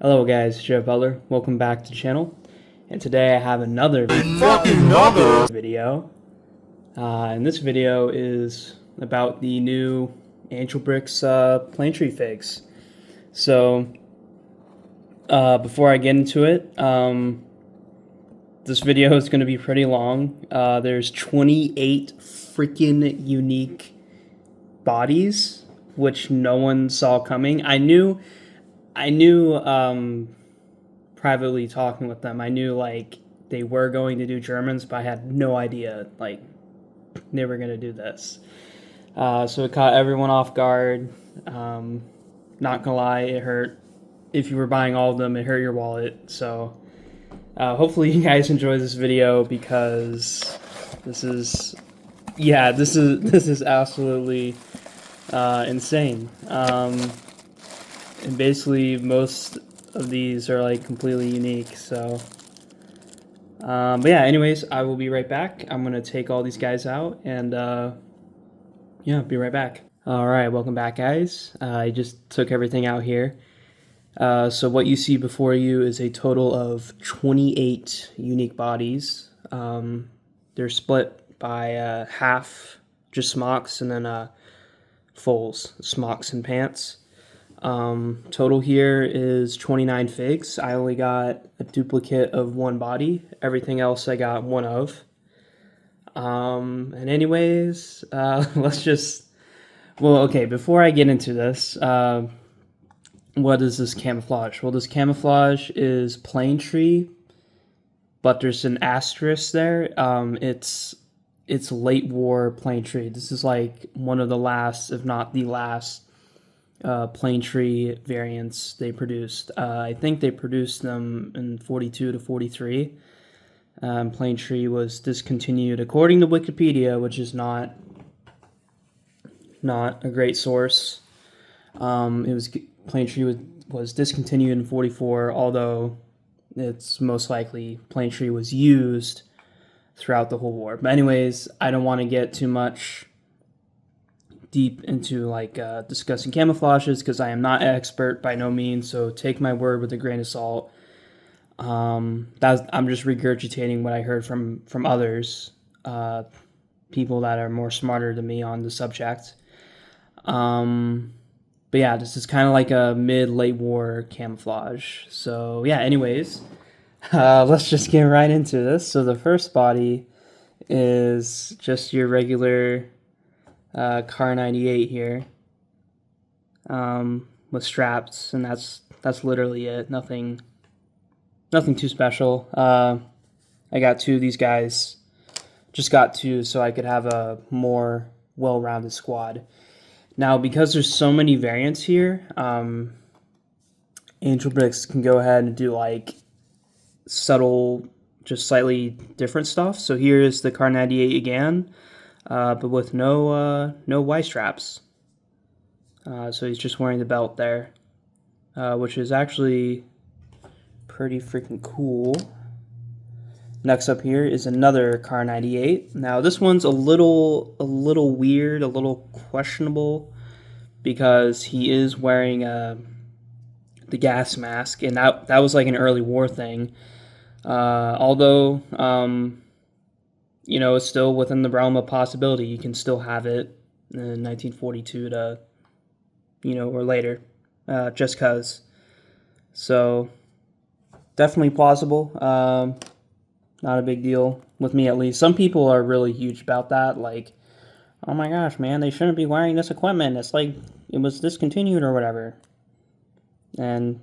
Hello guys, Jeff Butler. Welcome back to the channel. And today I have another video. And this video is about the new Angel Bricks plane tree figs. So before I get into it, this video is going to be pretty long. There's 28 freaking unique bodies, which no one saw coming. I knew privately talking with them, I knew like they were going to do Germans, but I had no idea like they were going to do this. So it caught everyone off guard. Not gonna lie, it hurt. If you were buying all of them, it hurt your wallet. So hopefully you guys enjoy this video, because this is absolutely insane. And basically most of these are like completely unique. So but yeah, anyways, I will be right back. I'm gonna take all these guys out and yeah, be right back. All right, welcome back guys. I just took everything out here. So what you see before you is a total of 28 unique bodies. They're split by half just smocks and then fulls, smocks and pants. Total here is 29 figs. I only got a duplicate of one body. Everything else I got one of. And anyways, let's just, well, okay, before I get into this, what is this camouflage? Well, this camouflage is plane tree, but there's an asterisk there. It's late war plane tree. This is like one of the last, if not the last, plane tree variants they produced. I think they produced them in 42 to 43. Plane tree was discontinued according to Wikipedia, which is not a great source. Plane tree was discontinued in 44, although it's most likely plane tree was used throughout the whole war. But anyways, I don't want to get too much deep into like discussing camouflages, because I am not an expert by no means, so take my word with a grain of salt. I'm just regurgitating what I heard from others, people that are more smarter than me on the subject. But yeah, this is kind of like a mid-late war camouflage. So yeah, anyways, let's just get right into this. So the first body is just your regular Car 98 here, with straps, and that's literally it. Nothing too special. I got two of these guys, just got two so I could have a more well-rounded squad. Now, because there's so many variants here, Angel Bricks can go ahead and do like subtle, just slightly different stuff. So here is the Car 98 again, but with no Y straps. So he's just wearing the belt there, which is actually pretty freaking cool. Next up here is another Car 98. Now this one's a little weird, a little questionable, because he is wearing the gas mask, and that was like an early war thing. Although you know, it's still within the realm of possibility. You can still have it in 1942 to, you know, or later, just cause. So definitely plausible. Not a big deal with me, at least. Some people are really huge about that, like, oh my gosh, man, they shouldn't be wearing this equipment. It's like it was discontinued or whatever. And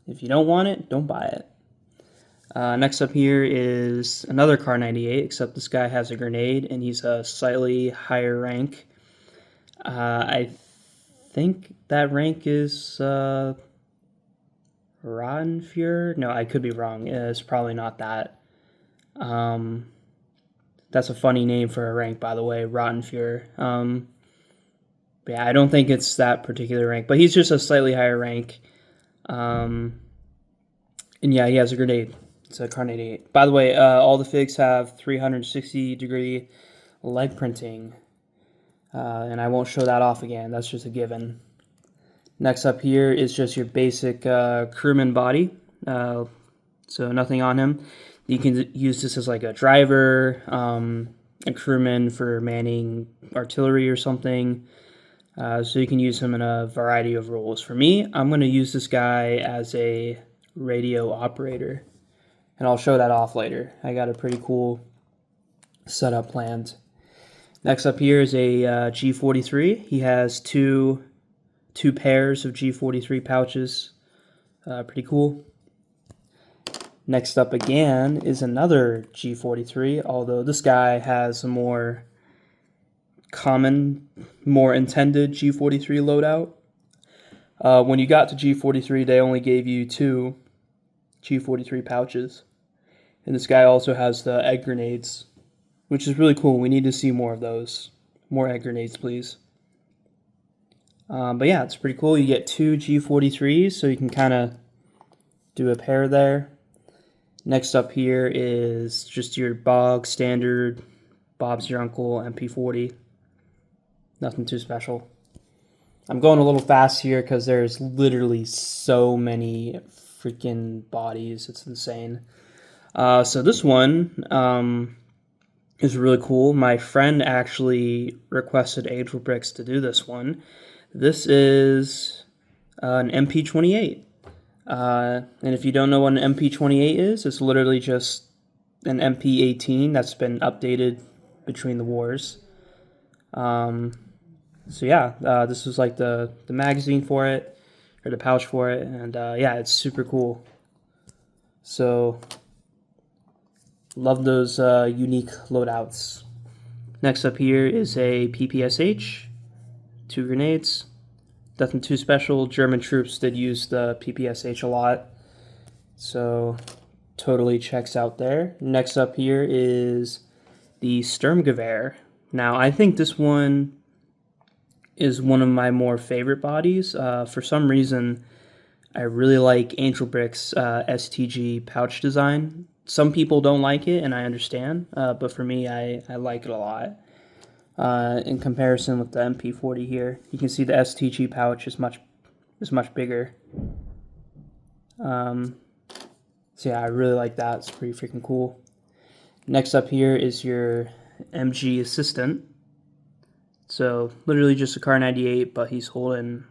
if you don't want it, don't buy it. Next up here is another Car 98, except this guy has a grenade, and he's a slightly higher rank. I think that rank is Roddenfuhrer? No, I could be wrong. It's probably not that. That's a funny name for a rank, by the way, Roddenfuhrer. But yeah, I don't think it's that particular rank, but he's just a slightly higher rank. And yeah, he has a grenade. It's a Car 98. By the way, all the figs have 360-degree leg printing, and I won't show that off again. That's just a given. Next up here is just your basic crewman body, so nothing on him. You can use this as like a driver, a crewman for manning artillery or something. So you can use him in a variety of roles. For me, I'm going to use this guy as a radio operator, and I'll show that off later. I got a pretty cool setup planned. Next up here is a G43. He has two pairs of G43 pouches. Pretty cool. Next up again is another G43, although this guy has a more common, more intended G43 loadout. When you got to G43, they only gave you 2 G43 pouches. And this guy also has the egg grenades, which is really cool. We need to see more of those. More egg grenades, please. But yeah, it's pretty cool. You get 2 G43s, so you can kind of do a pair there. Next up here is just your bog standard Bob's Your Uncle MP40. Nothing too special. I'm going a little fast here because there's literally so many freaking bodies. It's insane. So this one is really cool. My friend actually requested Angel Bricks to do this one. This is an MP28. And if you don't know what an MP28 is, it's literally just an MP18 that's been updated between the wars. So yeah, this is like the magazine for it, or the pouch for it, and yeah, it's super cool. So love those unique loadouts. Next up here is a PPSH, 2 grenades. Nothing too special. German troops did use the PPSH a lot, so totally checks out there. Next up here is the Sturmgewehr. Now, I think this one is one of my more favorite bodies. For some reason, I really like Angel Brick's STG pouch design. Some people don't like it, and I understand, but for me, I like it a lot. In comparison with the MP40 here, you can see the STG pouch is much bigger. So yeah, I really like that. It's pretty freaking cool. Next up here is your MG assistant. So literally just a Kar 98, but he's holding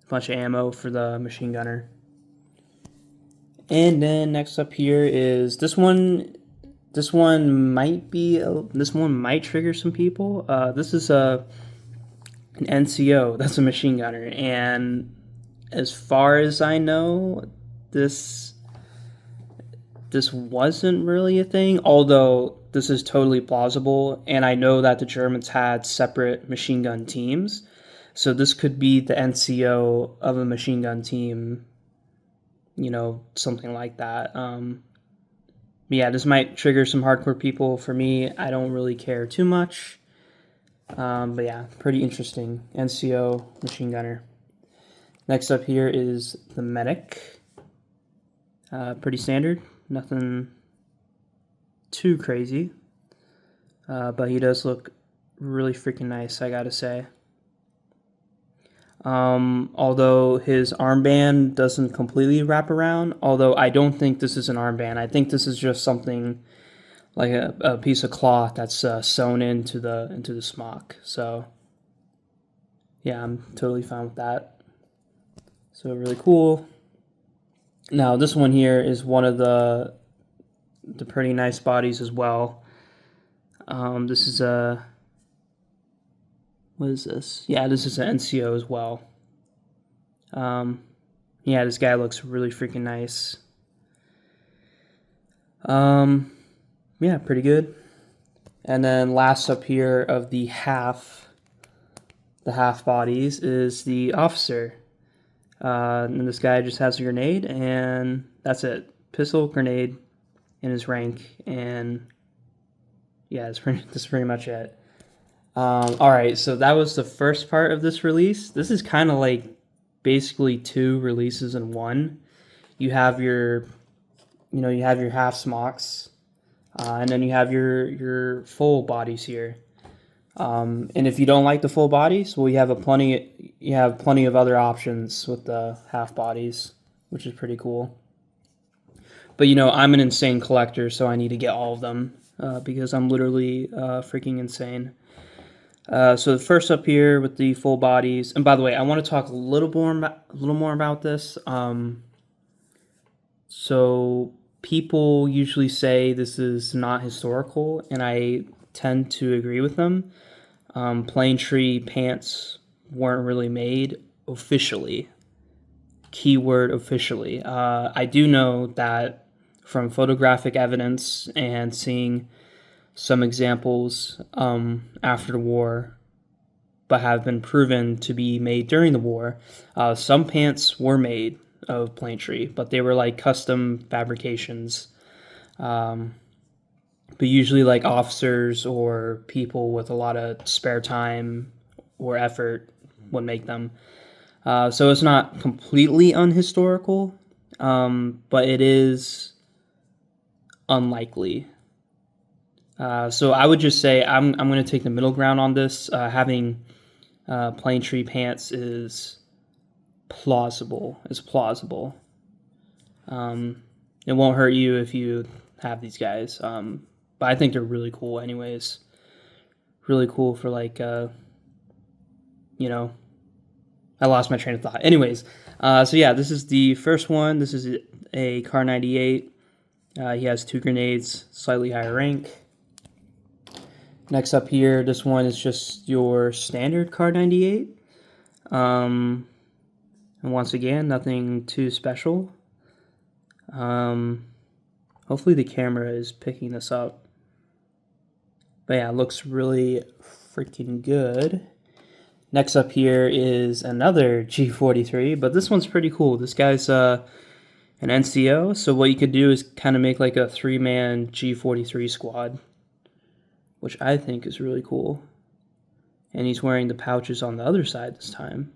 a bunch of ammo for the machine gunner. And then next up here is this one. This one might trigger some people. This is an NCO. That's a machine gunner, and as far as I know, this wasn't really a thing. Although this is totally plausible, and I know that the Germans had separate machine gun teams, so this could be the NCO of a machine gun team. You know, something like that. Yeah, this might trigger some hardcore people. For me, I don't really care too much. But yeah, pretty interesting. NCO machine gunner. Next up here is the medic. Pretty standard. Nothing too crazy. But he does look really freaking nice, I gotta say. Although his armband doesn't completely wrap around, although I don't think this is an armband. I think this is just something like a piece of cloth that's sewn into the smock. So yeah, I'm totally fine with that. So really cool. Now this one here is one of the pretty nice bodies as well. This is a What is this? Yeah, this is an NCO as well. Yeah, this guy looks really freaking nice. Yeah, pretty good. And then last up here of the half bodies is the officer. And this guy just has a grenade, and that's it. Pistol, grenade, and his rank, and yeah, that's pretty much it. Alright, so that was the first part of this release. This is kind of like basically 2 releases in one. You have your half smocks, and then you have your full bodies here. And if you don't like the full bodies, well, you have plenty of other options with the half bodies, which is pretty cool. But I'm an insane collector, so I need to get all of them because I'm literally freaking insane. So the first up here with the full bodies, and by the way, I want to talk a little more about this. So people usually say this is not historical, and I tend to agree with them. Plane tree pants weren't really made officially. Keyword officially. I do know that from photographic evidence and seeing some examples after the war, but have been proven to be made during the war. Some pants were made of plane tree, but they were like custom fabrications. But usually like officers or people with a lot of spare time or effort would make them. So it's not completely unhistorical, but it is unlikely. So I would just say I'm going to take the middle ground on this. Having plane tree pants is plausible. It's plausible. It won't hurt you if you have these guys. But I think they're really cool anyways. Really cool for like, I lost my train of thought. Anyways, so yeah, this is the first one. This is a Car 98. He has 2 grenades, slightly higher rank. Next up here, this one is just your standard Car 98. And once again, nothing too special. Hopefully the camera is picking this up. But yeah, it looks really freaking good. Next up here is another G43, but this one's pretty cool. This guy's an NCO, so what you could do is kind of make like a 3-man G43 squad, which I think is really cool. And he's wearing the pouches on the other side this time.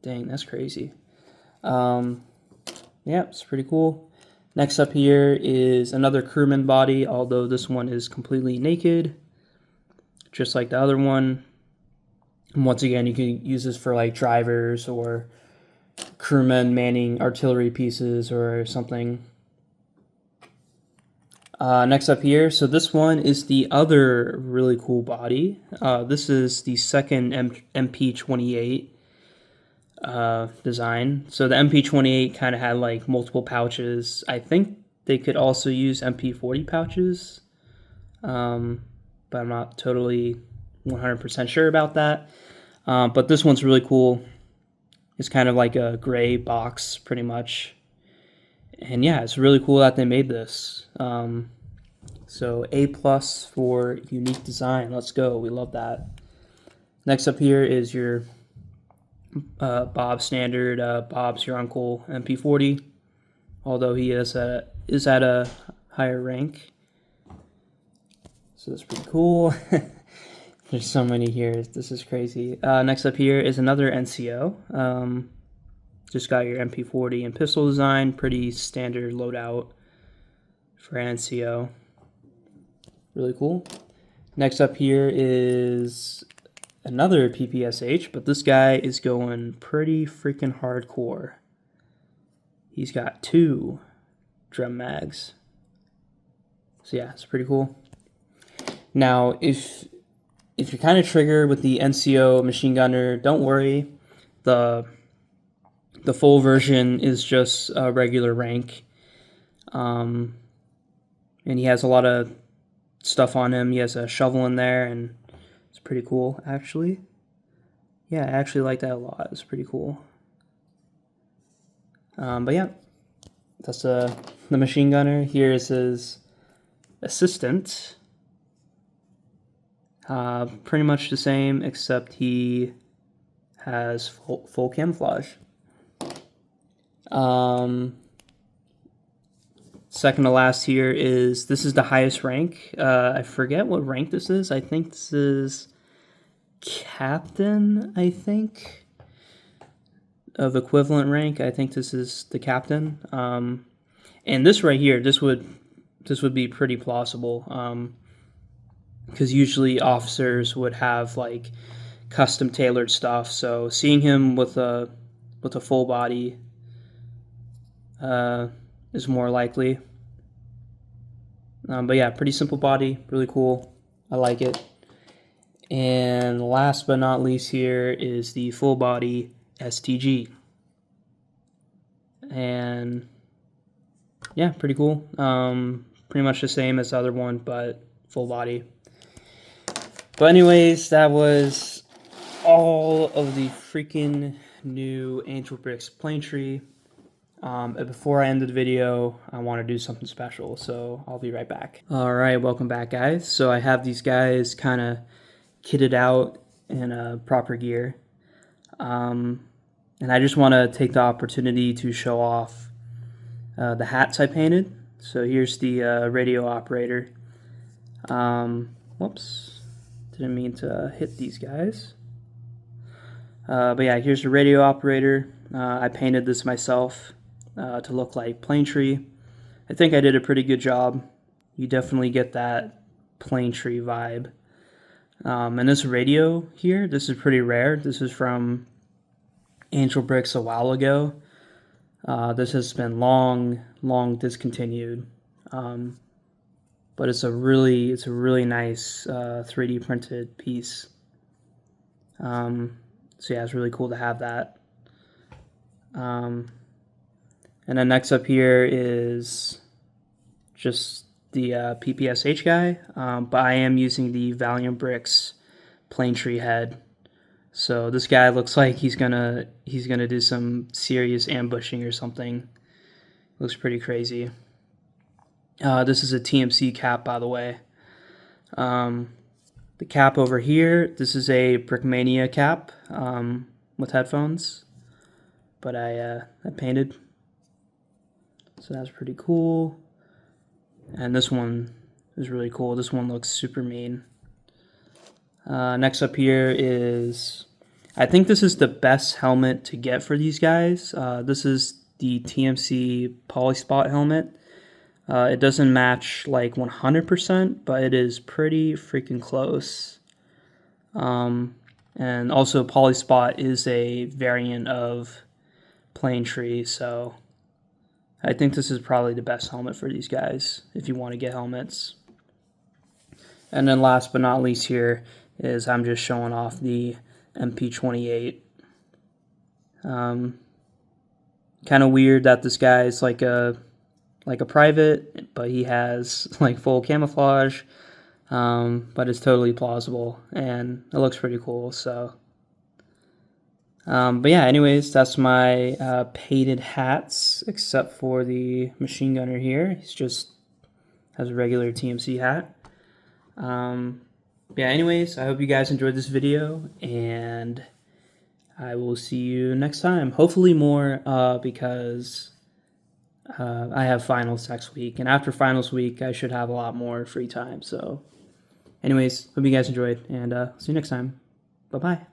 Dang, that's crazy. Yeah, it's pretty cool. Next up here is another crewman body, although this one is completely naked, just like the other one. And once again, you can use this for like drivers or crewmen manning artillery pieces or something. Next up here, so this one is the other really cool body. This is the second MP28 design. So the MP28 kind of had like multiple pouches. I think they could also use MP40 pouches, but I'm not totally 100% sure about that. But this one's really cool. It's kind of like a gray box, pretty much. And yeah, it's really cool that they made this. So A+ for unique design. Let's go. We love that. Next up here is your Bob standard. Bob's your uncle MP40, although he is at a higher rank. So that's pretty cool. There's so many here. This is crazy. Next up here is another NCO. Just got your MP40 and pistol design. Pretty standard loadout for NCO. Really cool. Next up here is another PPSH, but this guy is going pretty freaking hardcore. He's got 2 drum mags. So yeah, it's pretty cool. Now, if you're kind of triggered with the NCO machine gunner, don't worry. The full version is just a regular rank. And he has a lot of stuff on him. He has a shovel in there, and it's pretty cool, actually. Yeah, I actually like that a lot. It's pretty cool. But yeah, that's the machine gunner. Here is his assistant. Pretty much the same, except he has full camouflage. Second to last here this is the highest rank. I forget what rank this is. I think this is captain, of equivalent rank. I think this is the captain. And this right here, this would be pretty plausible. because usually officers would have like custom tailored stuff. So seeing him with a full body is more likely. But yeah, pretty simple body, really cool. I like it. And last but not least here is the full body STG. And yeah, pretty cool. Pretty much the same as the other one, but full body. But anyways, that was all of the freaking new Angel Bricks plane tree. Before I end the video, I want to do something special, so I'll be right back. Alright, welcome back, guys. So I have these guys kind of kitted out in a proper gear. And I just want to take the opportunity to show off the hats I painted. So here's the radio operator. Whoops, didn't mean to hit these guys. But yeah, here's the radio operator. I painted this myself to look like plane tree. I think I did a pretty good job. You definitely get that plane tree vibe. And this radio here, this is pretty rare. This is from Angel Bricks a while ago. This has been long discontinued. But it's a really nice 3D printed piece. So yeah, it's really cool to have that. And then next up here is just the PPSH guy, but I am using the Valiant Bricks plane tree head. So this guy looks like he's gonna do some serious ambushing or something. Looks pretty crazy. This is a TMC cap, by the way. The cap over here, this is a Brickmania cap with headphones, but I painted. So that's pretty cool. And this one is really cool. This one looks super mean. Next up here is, I think this is the best helmet to get for these guys. This is the TMC Polyspot helmet. It doesn't match like 100%, but it is pretty freaking close. And also Polyspot is a variant of plane tree, so I think this is probably the best helmet for these guys if you want to get helmets. And then last but not least here is I'm just showing off the MP28. Kind of weird that this guy is like a private, but he has like full camouflage. But it's totally plausible and it looks pretty cool. So but yeah, anyways, that's my painted hats, except for the machine gunner here. He's just has a regular TMC hat. Yeah, anyways, I hope you guys enjoyed this video, and I will see you next time. Hopefully more, because I have finals next week, and after finals week, I should have a lot more free time. So anyways, hope you guys enjoyed, and see you next time. Bye-bye.